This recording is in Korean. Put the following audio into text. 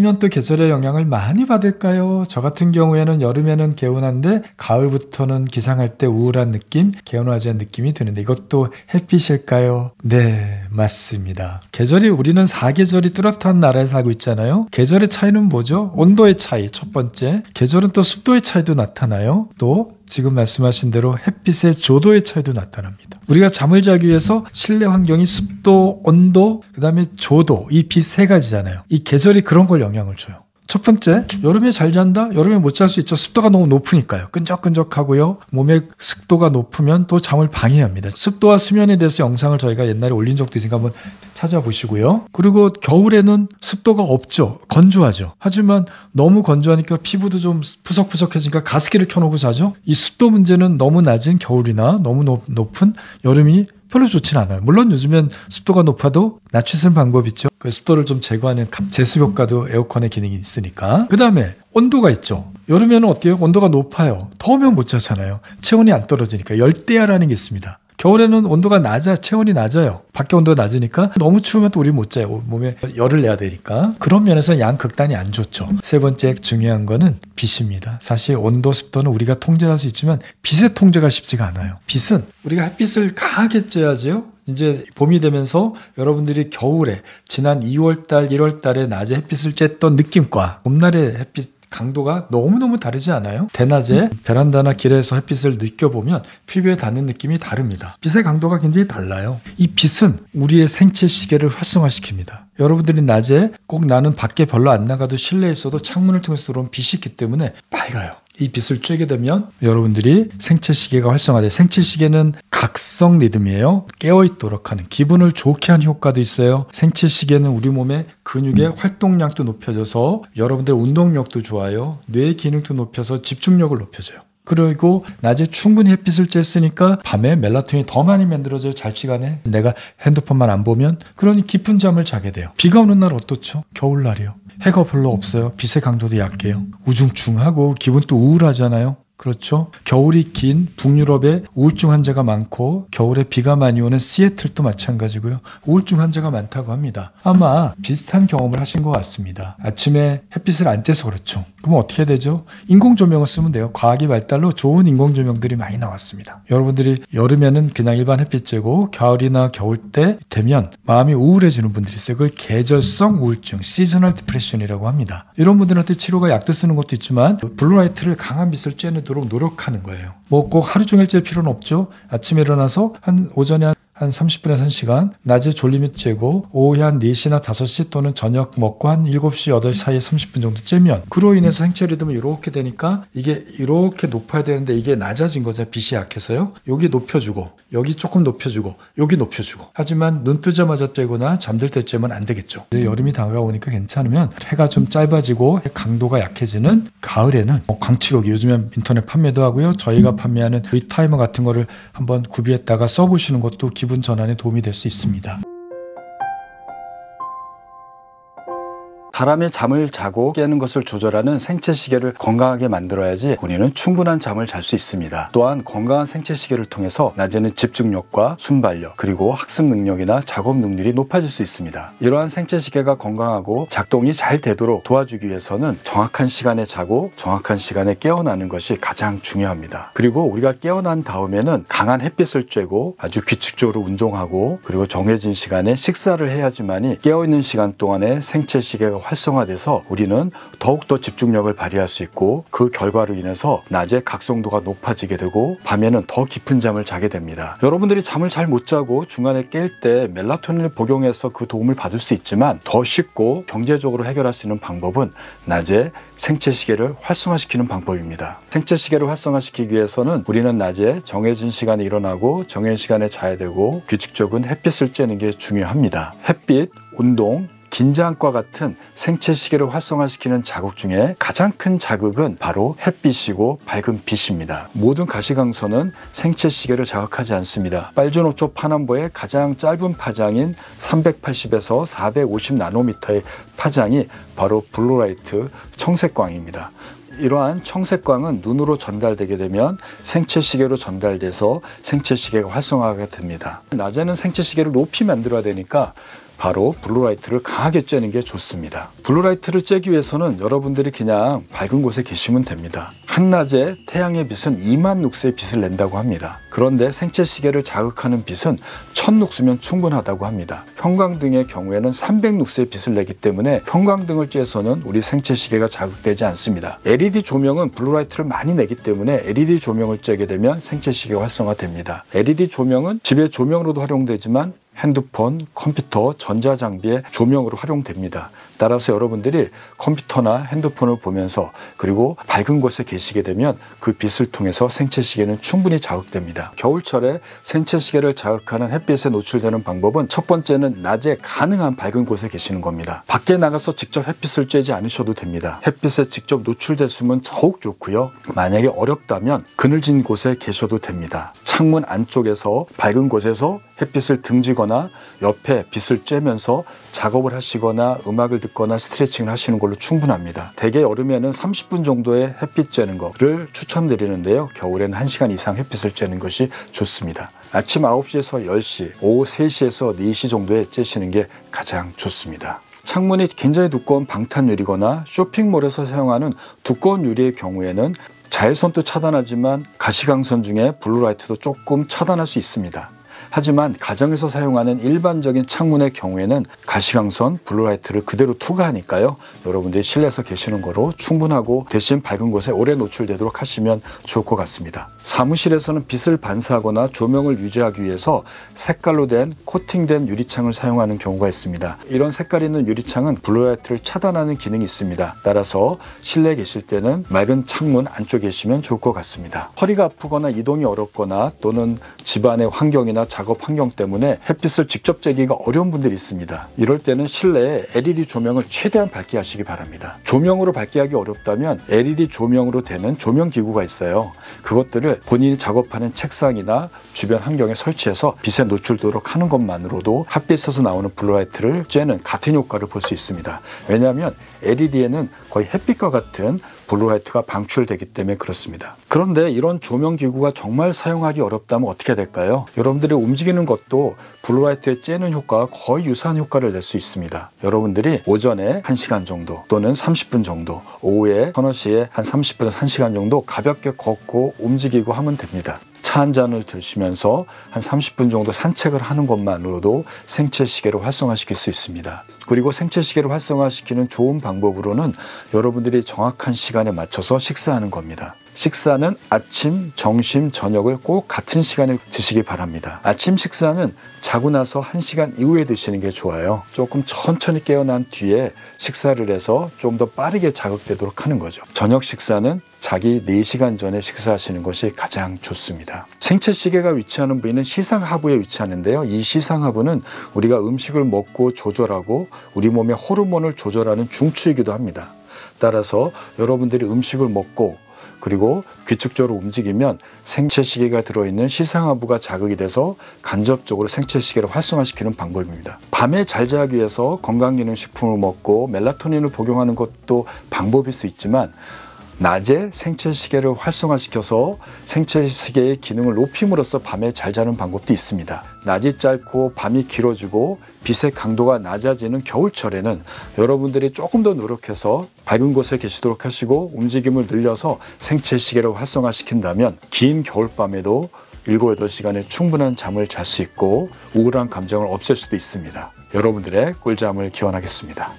수면 또 계절의 영향을 많이 받을까요? 저 같은 경우에는 여름에는 개운한데 가을부터는 기상할 때 우울한 느낌, 개운하지 않은 느낌이 드는데 이것도 햇빛일까요? 네, 맞습니다. 계절이 우리는 4계절이 뚜렷한 나라에 살고 있잖아요. 계절의 차이는 뭐죠? 온도의 차이, 첫 번째. 계절은 또 습도의 차이도 나타나요. 또 지금 말씀하신 대로 햇빛의 조도의 차이도 나타납니다. 우리가 잠을 자기 위해서 실내 환경이 습도, 온도, 그 다음에 조도, 이 빛 세 가지잖아요. 이 계절이 그런 걸 영향을 줘요. 첫 번째, 여름에 잘 잔다? 여름에 못 잘 수 있죠. 습도가 너무 높으니까요. 끈적끈적하고요. 몸의 습도가 높으면 또 잠을 방해합니다. 습도와 수면에 대해서 영상을 저희가 옛날에 올린 적도 있으니까 한번 찾아보시고요. 그리고 겨울에는 습도가 없죠. 건조하죠. 하지만 너무 건조하니까 피부도 좀 푸석푸석해지니까 가습기를 켜놓고 자죠. 이 습도 문제는 너무 낮은 겨울이나 너무 높은 여름이 별로 좋지는 않아요. 물론 요즘엔 습도가 높아도 낮출 수 있는 방법이 있죠. 그 습도를 좀 제거하는 제습 효과도 에어컨의 기능이 있으니까. 그 다음에 온도가 있죠. 여름에는 어때요? 온도가 높아요. 더우면 못 자잖아요. 체온이 안 떨어지니까 열대야라는 게 있습니다. 겨울에는 온도가 낮아, 체온이 낮아요. 밖에 온도가 낮으니까 너무 추우면 또 우리 못 자요. 몸에 열을 내야 되니까. 그런 면에서 양극단이 안 좋죠. 세 번째 중요한 거는 빛입니다. 사실 온도, 습도는 우리가 통제할 수 있지만 빛의 통제가 쉽지가 않아요. 빛은 우리가 햇빛을 강하게 쬐야지요. 이제 봄이 되면서 여러분들이 겨울에 지난 2월달, 1월달에 낮에 햇빛을 쬐던 느낌과 봄날의 햇빛 강도가 너무너무 다르지 않아요? 대낮에 베란다나 길에서 햇빛을 느껴보면 피부에 닿는 느낌이 다릅니다. 빛의 강도가 굉장히 달라요. 이 빛은 우리의 생체 시계를 활성화시킵니다. 여러분들이 낮에 꼭 나는 밖에 별로 안 나가도 실내에 있어도 창문을 통해서 들어온 빛이 있기 때문에 밝아요. 이 빛을 쬐게 되면 여러분들이 생체 시계가 활성화돼요. 생체 시계는 각성 리듬이에요. 깨어있도록 하는, 기분을 좋게 하는 효과도 있어요. 생체 시계는 우리 몸의 근육의 활동량도 높여줘서 여러분들 운동력도 좋아요. 뇌 기능도 높여서 집중력을 높여줘요. 그리고 낮에 충분히 햇빛을 쬐으니까 밤에 멜라토닌이 더 많이 만들어져요. 잘 시간에 내가 핸드폰만 안 보면. 그러니 깊은 잠을 자게 돼요. 비가 오는 날 어떻죠? 겨울날이요. 해가 별로 없어요. 빛의 강도도 약해요. 우중충하고 기분도 우울하잖아요. 그렇죠. 겨울이 긴 북유럽에 우울증 환자가 많고 겨울에 비가 많이 오는 시애틀도 마찬가지고요. 우울증 환자가 많다고 합니다. 아마 비슷한 경험을 하신 것 같습니다. 아침에 햇빛을 안 쬐서 그렇죠. 그럼 어떻게 되죠? 인공조명을 쓰면 돼요. 과학이 발달로 좋은 인공조명들이 많이 나왔습니다. 여러분들이 여름에는 그냥 일반 햇빛 쬐고 가을이나 겨울 때 되면 마음이 우울해지는 분들이 있어요. 그걸 계절성 우울증, 시즈널 디프레션이라고 합니다. 이런 분들한테 치료가 약도 쓰는 것도 있지만 블루라이트를 강한 빛을 쬐는 노력하는 거예요. 뭐 꼭 하루 종일 쬐 필요는 없죠. 아침에 일어나서 오전에 한 30분에서 1시간, 낮에 졸리면 쬐고 오후에 한 4시나 5시 또는 저녁 먹고 한 7시, 8시 사이에 30분 정도 쬐면 그로 인해서 생체 리듬이 이렇게 되니까 이게 이렇게 높아야 되는데 이게 낮아진 거죠. 빛이 약해서요. 여기 높여주고 여기 조금 높여주고 여기 높여주고. 하지만 눈 뜨자마자 쬐거나 잠들 때 쬐면 안 되겠죠. 여름이 다가오니까 괜찮으면 해가 좀 짧아지고 강도가 약해지는 가을에는 광치로기, 요즘엔 인터넷 판매도 하고요. 저희가 판매하는 타이머 같은 거를 한번 구비했다가 써보시는 것도 기분 전환에 도움이 될 수 있습니다. 사람이 잠을 자고 깨는 것을 조절하는 생체 시계를 건강하게 만들어야지 본인은 충분한 잠을 잘 수 있습니다. 또한 건강한 생체 시계를 통해서 낮에는 집중력과 순발력 그리고 학습 능력이나 작업 능률이 높아질 수 있습니다. 이러한 생체 시계가 건강하고 작동이 잘 되도록 도와주기 위해서는 정확한 시간에 자고 정확한 시간에 깨어나는 것이 가장 중요합니다. 그리고 우리가 깨어난 다음에는 강한 햇빛을 쬐고 아주 규칙적으로 운동하고 그리고 정해진 시간에 식사를 해야지만이 깨어있는 시간 동안에 생체 시계가 활성화돼서 우리는 더욱더 집중력을 발휘할 수 있고 그 결과로 인해서 낮에 각성도가 높아지게 되고 밤에는 더 깊은 잠을 자게 됩니다. 여러분들이 잠을 잘 못 자고 중간에 깰 때 멜라토닌을 복용해서 그 도움을 받을 수 있지만 더 쉽고 경제적으로 해결할 수 있는 방법은 낮에 생체 시계를 활성화시키는 방법입니다. 생체 시계를 활성화시키기 위해서는 우리는 낮에 정해진 시간에 일어나고 정해진 시간에 자야 되고 규칙적인 햇빛을 쬐는 게 중요합니다. 햇빛, 운동, 긴장과 같은 생체 시계를 활성화시키는 자극 중에 가장 큰 자극은 바로 햇빛이고 밝은 빛입니다. 모든 가시광선은 생체 시계를 자극하지 않습니다. 빨주노초 파남보의 가장 짧은 파장인 380에서 450 나노미터의 파장이 바로 블루라이트 청색광입니다. 이러한 청색광은 눈으로 전달되게 되면 생체 시계로 전달돼서 생체 시계가 활성화가 됩니다. 낮에는 생체 시계를 높이 만들어야 되니까 바로 블루라이트를 강하게 쬐는 게 좋습니다. 블루라이트를 쬐기 위해서는 여러분들이 그냥 밝은 곳에 계시면 됩니다. 한낮에 태양의 빛은 2만 룩스의 빛을 낸다고 합니다. 그런데 생체시계를 자극하는 빛은 1000 룩스면 충분하다고 합니다. 형광등의 경우에는 300 룩스의 빛을 내기 때문에 형광등을 쬐서는 우리 생체시계가 자극되지 않습니다. LED 조명은 블루라이트를 많이 내기 때문에 LED 조명을 쬐게 되면 생체시계가 활성화됩니다. LED 조명은 집의 조명으로도 활용되지만 핸드폰, 컴퓨터, 전자장비의 조명으로 활용됩니다. 따라서 여러분들이 컴퓨터나 핸드폰을 보면서 그리고 밝은 곳에 계시게 되면 그 빛을 통해서 생체시계는 충분히 자극됩니다. 겨울철에 생체시계를 자극하는 햇빛에 노출되는 방법은 첫 번째는 낮에 가능한 밝은 곳에 계시는 겁니다. 밖에 나가서 직접 햇빛을 쬐지 않으셔도 됩니다. 햇빛에 직접 노출됐으면 더욱 좋고요. 만약에 어렵다면 그늘진 곳에 계셔도 됩니다. 창문 안쪽에서 밝은 곳에서 햇빛을 등지거나 옆에 빛을 쬐면서 작업을 하시거나 음악을 듣거나 스트레칭을 하시는 걸로 충분합니다. 대개 여름에는 30분 정도의 햇빛 쬐는 거를 추천드리는데요. 겨울에는 1시간 이상 햇빛을 쬐는 것이 좋습니다. 아침 9시에서 10시, 오후 3시에서 4시 정도에 쬐시는 게 가장 좋습니다. 창문이 굉장히 두꺼운 방탄유리거나 쇼핑몰에서 사용하는 두꺼운 유리의 경우에는 자외선도 차단하지만 가시광선 중에 블루라이트도 조금 차단할 수 있습니다. 하지만 가정에서 사용하는 일반적인 창문의 경우에는 가시광선, 블루라이트를 그대로 투과하니까요. 여러분들이 실내에서 계시는 거로 충분하고 대신 밝은 곳에 오래 노출되도록 하시면 좋을 것 같습니다. 사무실에서는 빛을 반사하거나 조명을 유지하기 위해서 색깔로 된 코팅된 유리창을 사용하는 경우가 있습니다. 이런 색깔 있는 유리창은 블루라이트를 차단하는 기능이 있습니다. 따라서 실내에 계실 때는 맑은 창문 안쪽에 계시면 좋을 것 같습니다. 허리가 아프거나 이동이 어렵거나 또는 집안의 환경이나 작업 환경 때문에 햇빛을 직접 쬐기가 어려운 분들이 있습니다. 이럴 때는 실내에 LED 조명을 최대한 밝게 하시기 바랍니다. 조명으로 밝게 하기 어렵다면 LED 조명으로 되는 조명 기구가 있어요. 그것들을 본인이 작업하는 책상이나 주변 환경에 설치해서 빛에 노출되도록 하는 것만으로도 햇빛에서 나오는 블루라이트를 쬐는 같은 효과를 볼 수 있습니다. 왜냐하면 LED에는 거의 햇빛과 같은 블루라이트가 방출되기 때문에 그렇습니다. 그런데 이런 조명 기구가 정말 사용하기 어렵다면 어떻게 될까요? 여러분들이 움직이는 것도 블루라이트에 쬐는 효과와 거의 유사한 효과를 낼 수 있습니다. 여러분들이 오전에 1시간 정도 또는 30분 정도, 오후에 서너 시에 한 30분에서 1시간 정도 가볍게 걷고 움직이고 하면 됩니다. 차 한 잔을 드시면서 한 30분 정도 산책을 하는 것만으로도 생체시계를 활성화시킬 수 있습니다. 그리고 생체시계를 활성화시키는 좋은 방법으로는 여러분들이 정확한 시간에 맞춰서 식사하는 겁니다. 식사는 아침, 점심, 저녁을 꼭 같은 시간에 드시기 바랍니다. 아침 식사는 자고 나서 1시간 이후에 드시는 게 좋아요. 조금 천천히 깨어난 뒤에 식사를 해서 좀 더 빠르게 자극되도록 하는 거죠. 저녁 식사는 자기 4시간 전에 식사하시는 것이 가장 좋습니다. 생체시계가 위치하는 부위는 시상하부에 위치하는데요. 이 시상하부는 우리가 음식을 먹고 조절하고 우리 몸의 호르몬을 조절하는 중추이기도 합니다. 따라서 여러분들이 음식을 먹고 그리고 규칙적으로 움직이면 생체시계가 들어있는 시상하부가 자극이 돼서 간접적으로 생체시계를 활성화시키는 방법입니다. 밤에 잘 자기 위해서 건강기능식품을 먹고 멜라토닌을 복용하는 것도 방법일 수 있지만 낮에 생체시계를 활성화시켜서 생체시계의 기능을 높임으로써 밤에 잘 자는 방법도 있습니다. 낮이 짧고 밤이 길어지고 빛의 강도가 낮아지는 겨울철에는 여러분들이 조금 더 노력해서 밝은 곳에 계시도록 하시고 움직임을 늘려서 생체시계를 활성화시킨다면 긴 겨울밤에도 7, 8시간의 충분한 잠을 잘 수 있고 우울한 감정을 없앨 수도 있습니다. 여러분들의 꿀잠을 기원하겠습니다.